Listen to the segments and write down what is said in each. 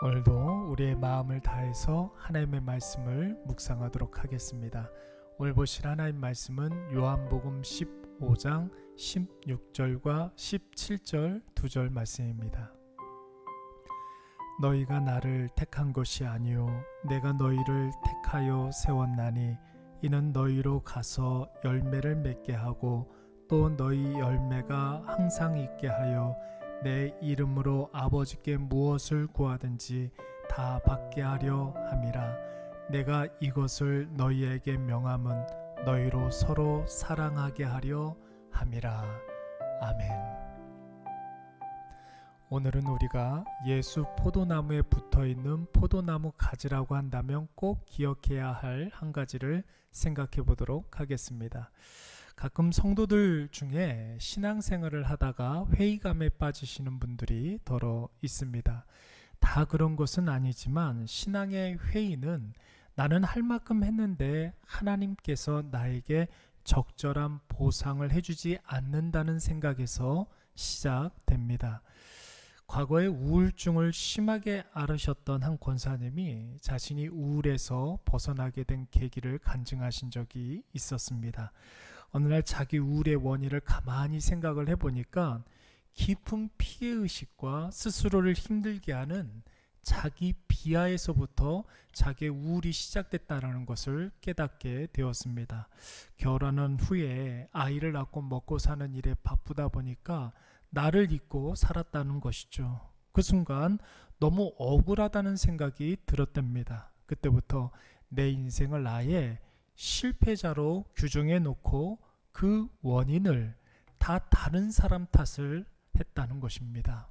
오늘도 우리의 마음을 다해서 하나님의 말씀을 묵상하도록 하겠습니다. 오늘 보실 하나님 말씀은 요한복음 15장 16절과 17절 2절 말씀입니다. 너희가 나를 택한 것이 아니요 내가 너희를 택하여 세웠나니 이는 너희로 가서 열매를 맺게 하고 또 너희 열매가 항상 있게 하여 내 이름으로 아버지께 무엇을 구하든지 다 받게 하려 함이라. 내가 이것을 너희에게 명함은 너희로 서로 사랑하게 하려 함이라. 아멘. 오늘은 우리가 예수 포도나무에 붙어있는 포도나무 가지라고 한다면 꼭 기억해야 할 한 가지를 생각해 보도록 하겠습니다. 가끔 성도들 중에 신앙생활을 하다가 회의감에 빠지시는 분들이 더러 있습니다. 다 그런 것은 아니지만 신앙의 회의는 나는 할 만큼 했는데 하나님께서 나에게 적절한 보상을 해주지 않는다는 생각에서 시작됩니다. 과거에 우울증을 심하게 앓으셨던 한 권사님이 자신이 우울에서 벗어나게 된 계기를 간증하신 적이 있었습니다. 어느 날 자기 우울의 원인을 가만히 생각을 해보니까 깊은 피해의식과 스스로를 힘들게 하는 자기 비하에서부터 자기의 우울이 시작됐다는 것을 깨닫게 되었습니다. 결혼한 후에 아이를 낳고 먹고 사는 일에 바쁘다 보니까 나를 잊고 살았다는 것이죠. 그 순간 너무 억울하다는 생각이 들었답니다. 그때부터 내 인생을 아예 실패자로 규정해 놓고 그 원인을 다 다른 사람 탓을 했다는 것입니다.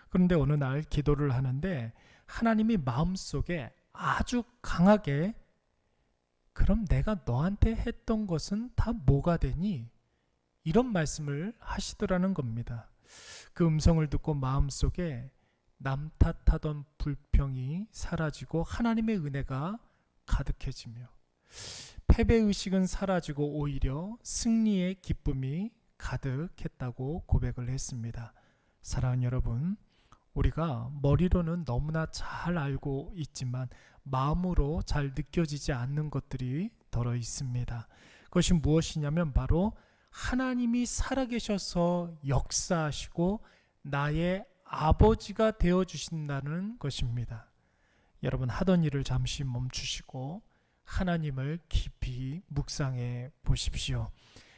그런데 어느 날 기도를 하는데 하나님이 마음속에 아주 강하게 그럼 내가 너한테 했던 것은 다 뭐가 되니? 이런 말씀을 하시더라는 겁니다. 그 음성을 듣고 마음속에 남 탓하던 불평이 사라지고 하나님의 은혜가 가득해지며 패배의식은 사라지고 오히려 승리의 기쁨이 가득했다고 고백을 했습니다. 사랑하는 여러분, 우리가 머리로는 너무나 잘 알고 있지만 마음으로 잘 느껴지지 않는 것들이 더러 있습니다. 그것이 무엇이냐면 바로 하나님이 살아계셔서 역사하시고 나의 아버지가 되어주신다는 것입니다. 여러분, 하던 일을 잠시 멈추시고 하나님을 깊이 묵상해 보십시오.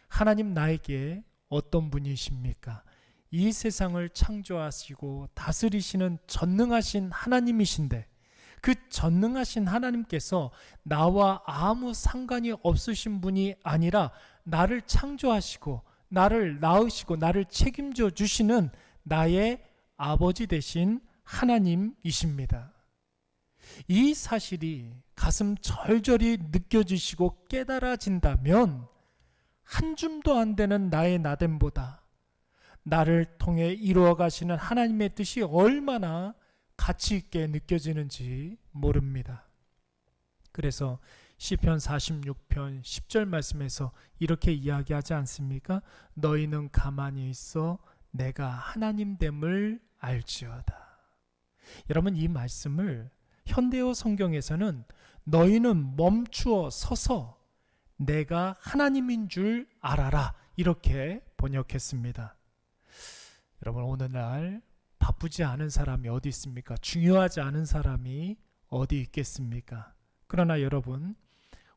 하나님 나에게 어떤 분이십니까? 이 세상을 창조하시고 다스리시는 전능하신 하나님이신데 그 전능하신 하나님께서 나와 아무 상관이 없으신 분이 아니라 나를 창조하시고 나를 낳으시고 나를 책임져 주시는 나의 아버지 되신 하나님이십니다. 이 사실이 가슴 절절히 느껴지시고 깨달아진다면 한 줌도 안 되는 나의 나됨보다 나를 통해 이루어 가시는 하나님의 뜻이 얼마나 가치 있게 느껴지는지 모릅니다. 그래서 시편 46편 10절 말씀에서 이렇게 이야기하지 않습니까? 너희는 가만히 있어 내가 하나님됨을 알지어다. 여러분, 이 말씀을 현대어 성경에서는 너희는 멈추어 서서 내가 하나님인 줄 알아라 이렇게 번역했습니다. 여러분, 오늘날 바쁘지 않은 사람이 어디 있습니까? 중요하지 않은 사람이 어디 있겠습니까? 그러나 여러분,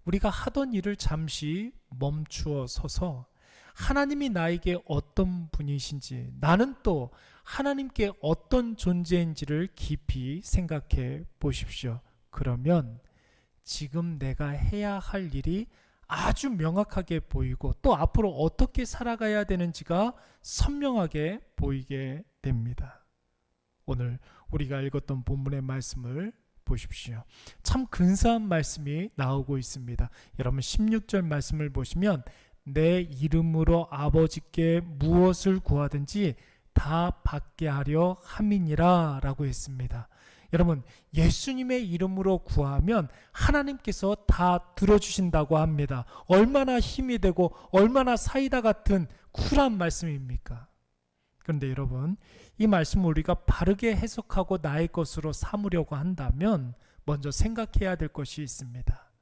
우리가 하던 일을 잠시 멈추어 서서 하나님이 나에게 어떤 분이신지, 나는 또 하나님께 어떤 존재인지를 깊이 생각해 보십시오. 그러면 지금 내가 해야 할 일이 아주 명확하게 보이고 또 앞으로 어떻게 살아가야 되는지가 선명하게 보이게 됩니다. 오늘 우리가 읽었던 본문의 말씀을 보십시오. 참 근사한 말씀이 나오고 있습니다. 여러분, 16절 말씀을 보시면 내 이름으로 아버지께 무엇을 구하든지 다 받게 하려 함이니라 라고 했습니다. 여러분, 예수님의 이름으로 구하면 하나님께서 다 들어주신다고 합니다. 얼마나 힘이 되고 얼마나 사이다 같은 쿨한 말씀입니까? 그런데 여러분, 이 말씀을 우리가 바르게 해석하고 나의 것으로 삼으려고 한다면 먼저 생각해야 될 것이 있습니다.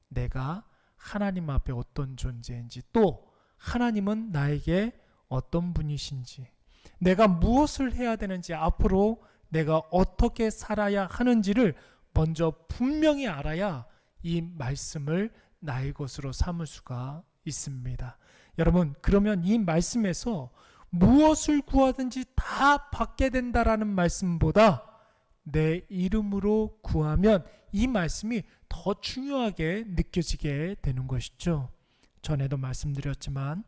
내가 하나님 앞에 어떤 존재인지, 또 하나님은 나에게 어떤 분이신지, 내가 무엇을 해야 되는지, 앞으로 내가 어떻게 살아야 하는지를 먼저 분명히 알아야 이 말씀을 나의 것으로 삼을 수가 있습니다. 여러분, 그러면 이 말씀에서 무엇을 구하든지 다 받게 된다라는 말씀보다 내 이름으로 구하면 이 말씀이 더 중요하게 느껴지게 되는 것이죠. 전에도 말씀드렸지만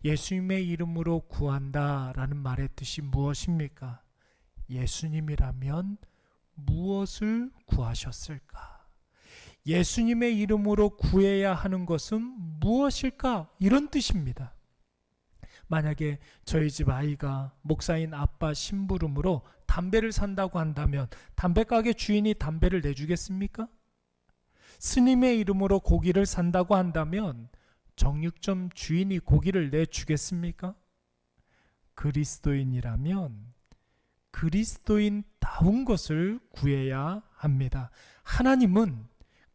예수님의 이름으로 구한다라는 말의 뜻이 무엇입니까? 예수님이라면 무엇을 구하셨을까? 예수님의 이름으로 구해야 하는 것은 무엇일까? 이런 뜻입니다. 만약에 저희 집 아이가 목사인 아빠 심부름으로 담배를 산다고 한다면 담배가게 주인이 담배를 내주겠습니까? 스님의 이름으로 고기를 산다고 한다면 정육점 주인이 고기를 내주겠습니까? 그리스도인이라면 그리스도인다운 것을 구해야 합니다. 하나님은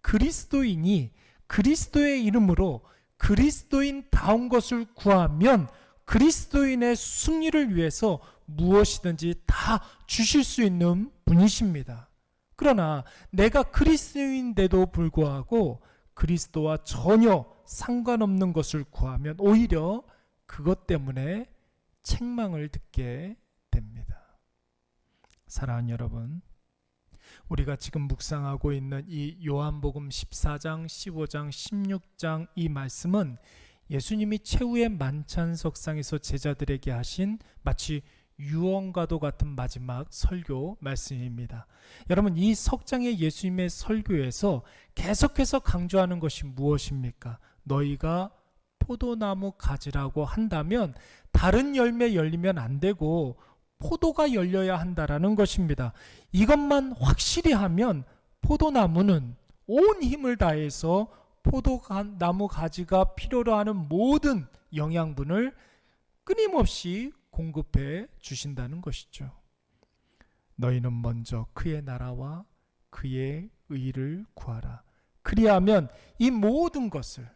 그리스도인이 그리스도의 이름으로 그리스도인다운 것을 구하면 그리스도인의 승리를 위해서 무엇이든지 다 주실 수 있는 분이십니다. 그러나 내가 그리스도인인데도 불구하고 그리스도와 전혀 상관없는 것을 구하면 오히려 그것 때문에 책망을 듣게 됩니다. 사랑하는 여러분, 우리가 지금 묵상하고 있는 이 요한복음 14장, 15장, 16장 이 말씀은 예수님이 최후의 만찬석상에서 제자들에게 하신 마치 유언과도 같은 마지막 설교 말씀입니다. 여러분, 이 석장의 예수님의 설교에서 계속해서 강조하는 것이 무엇입니까? 너희가 포도나무 가지라고 한다면 다른 열매 열리면 안 되고 포도가 열려야 한다라는 것입니다. 이것만 확실히 하면 포도나무는 온 힘을 다해서 포도나무 가지가 필요로 하는 모든 영양분을 끊임없이 공급해 주신다는 것이죠. 너희는 먼저 그의 나라와 그의 의를 구하라. 그리하면 이 모든 것을,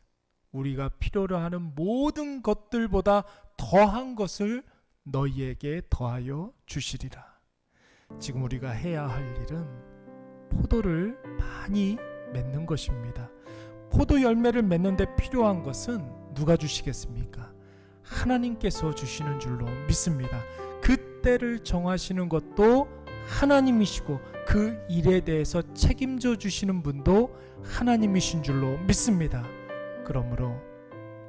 우리가 필요로 하는 모든 것들보다 더한 것을 너희에게 더하여 주시리라. 지금 우리가 해야 할 일은 포도를 많이 맺는 것입니다. 포도 열매를 맺는데 필요한 것은 누가 주시겠습니까? 하나님께서 주시는 줄로 믿습니다. 그 때를 정하시는 것도 하나님이시고 그 일에 대해서 책임져 주시는 분도 하나님이신 줄로 믿습니다. 그러므로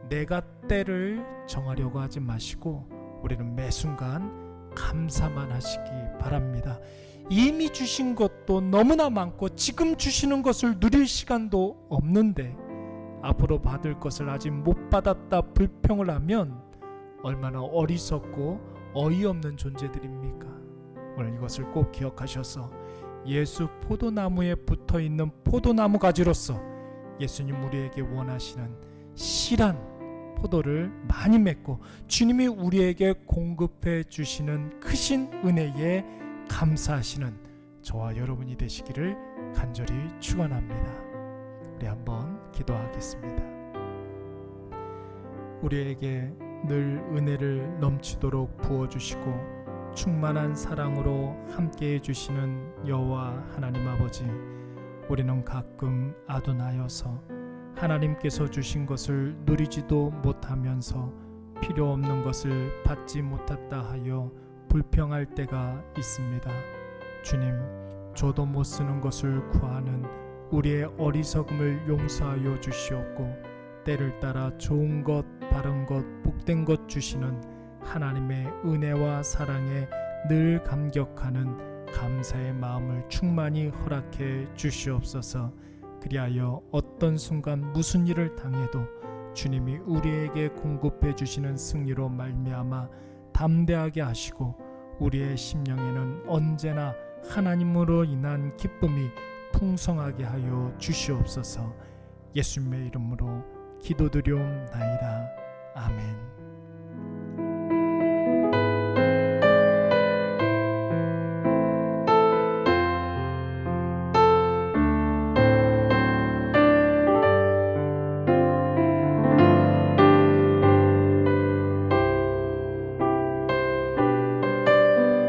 내가 때를 정하려고 하지 마시고 우리는 매 순간 감사만 하시기 바랍니다. 이미 주신 것도 너무나 많고 지금 주시는 것을 누릴 시간도 없는데 앞으로 받을 것을 아직 못 받았다 불평을 하면 얼마나 어리석고 어이없는 존재들입니까? 오늘 이것을 꼭 기억하셔서 예수 포도나무에 붙어있는 포도나무 가지로서 예수님 우리에게 원하시는 실한 포도를 많이 맺고 주님이 우리에게 공급해 주시는 크신 은혜에 감사하시는 저와 여러분이 되시기를 간절히 축원합니다. 우리 한번 기도하겠습니다. 우리에게 늘 은혜를 넘치도록 부어주시고 충만한 사랑으로 함께해 주시는 여호와 하나님 아버지, 우리는 가끔 아둔하여서 하나님께서 주신 것을 누리지도 못하면서 필요 없는 것을 받지 못했다 하여 불평할 때가 있습니다. 주님, 저도 못 쓰는 것을 구하는 우리의 어리석음을 용서하여 주시옵고 때를 따라 좋은 것, 바른 것, 복된 것 주시는 하나님의 은혜와 사랑에 늘 감격하는 감사의 마음을 충만히 허락해 주시옵소서. 그리하여 어떤 순간 무슨 일을 당해도 주님이 우리에게 공급해 주시는 승리로 말미암아 담대하게 하시고 우리의 심령에는 언제나 하나님으로 인한 기쁨이 풍성하게 하여 주시옵소서. 예수님의 이름으로 기도드리옵나이다. 아멘.